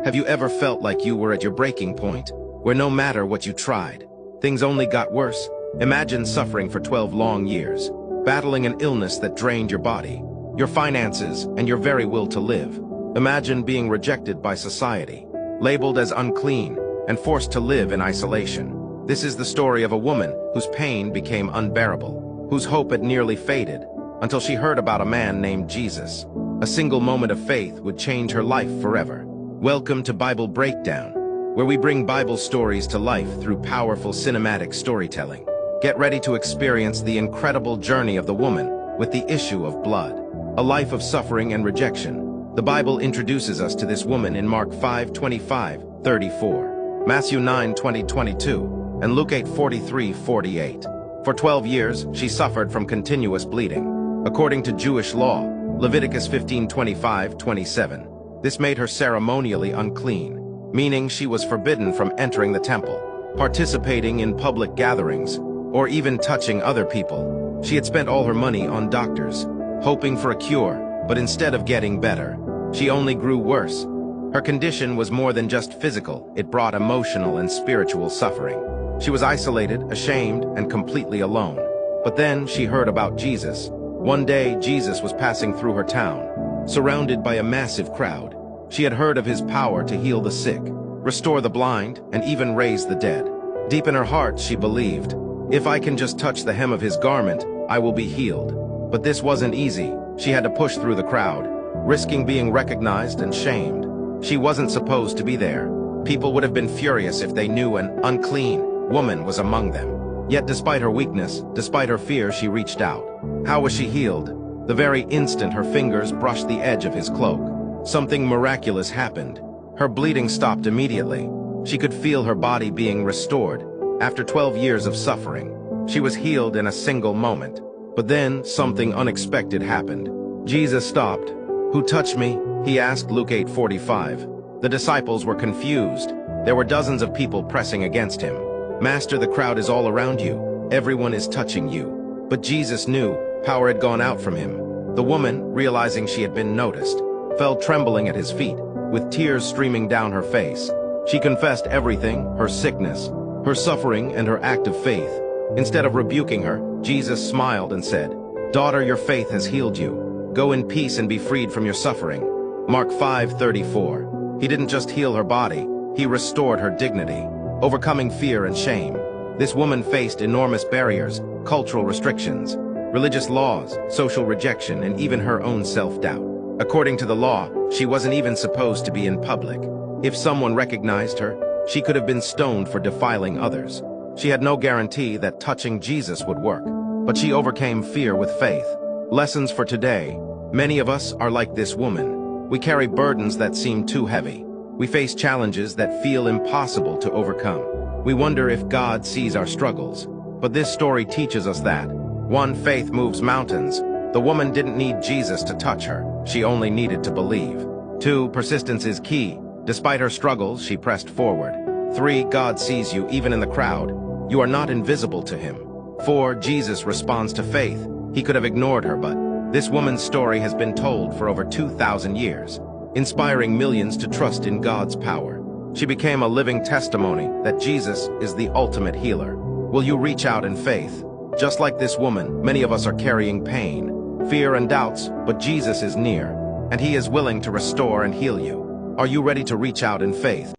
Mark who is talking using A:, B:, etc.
A: Have you ever felt like you were at your breaking point, where no matter what you tried, things only got worse? Imagine suffering for 12 long years, battling an illness that drained your body, your finances, and your very will to live. Imagine being rejected by society, labeled as unclean, and forced to live in isolation. This is the story of a woman whose pain became unbearable, whose hope had nearly faded, until she heard about a man named Jesus. A single moment of faith would change her life forever. Welcome to Bible Breakdown, where we bring Bible stories to life through powerful cinematic storytelling. Get ready to experience the incredible journey of the woman with the issue of blood, a life of suffering and rejection. The Bible introduces us to this woman in Mark 5:25-34, Matthew 9:20-22, and Luke 8:43-48. For 12 years, she suffered from continuous bleeding. According to Jewish law, Leviticus 15:25-27, this made her ceremonially unclean, meaning she was forbidden from entering the temple, participating in public gatherings, or even touching other people. She had spent all her money on doctors, hoping for a cure, but instead of getting better, she only grew worse. Her condition was more than just physical, it brought emotional and spiritual suffering. She was isolated, ashamed, and completely alone. But then she heard about Jesus. One day, Jesus was passing through her town, surrounded by a massive crowd. She had heard of his power to heal the sick, restore the blind, and even raise the dead. Deep in her heart, she believed, if I can just touch the hem of his garment, I will be healed. But this wasn't easy. She had to push through the crowd, risking being recognized and shamed. She wasn't supposed to be there. People would have been furious if they knew an unclean woman was among them. Yet despite her weakness, despite her fear, she reached out. How was she healed? The very instant her fingers brushed the edge of his cloak, something miraculous happened. Her bleeding stopped immediately. She could feel her body being restored. After 12 years of suffering, she was healed in a single moment. But then something unexpected happened. Jesus stopped. "Who touched me?" he asked, Luke 8:45. The disciples were confused. There were dozens of people pressing against him. "Master, the crowd is all around you. Everyone is touching you." But Jesus knew power had gone out from him. The woman, realizing she had been noticed, fell trembling at his feet, with tears streaming down her face. She confessed everything, her sickness, her suffering, and her act of faith. Instead of rebuking her, Jesus smiled and said, "Daughter, your faith has healed you. Go in peace and be freed from your suffering." Mark 5:34. He didn't just heal her body, he restored her dignity, overcoming fear and shame. This woman faced enormous barriers, cultural restrictions, religious laws, social rejection, and even her own self-doubt. According to the law, she wasn't even supposed to be in public. If someone recognized her, she could have been stoned for defiling others. She had no guarantee that touching Jesus would work, but she overcame fear with faith. Lessons for today. Many of us are like this woman. We carry burdens that seem too heavy. We face challenges that feel impossible to overcome. We wonder if God sees our struggles. But this story teaches us that 1. Faith moves mountains. The woman didn't need Jesus to touch her. She only needed to believe. 2. Persistence is key. Despite her struggles, she pressed forward. 3. God sees you even in the crowd. You are not invisible to him. 4. Jesus responds to faith. He could have ignored her, but this woman's story has been told for over 2,000 years, inspiring millions to trust in God's power. She became a living testimony that Jesus is the ultimate healer. Will you reach out in faith? Just like this woman, many of us are carrying pain, fear, and doubts, but Jesus is near, and he is willing to restore and heal you. Are you ready to reach out in faith?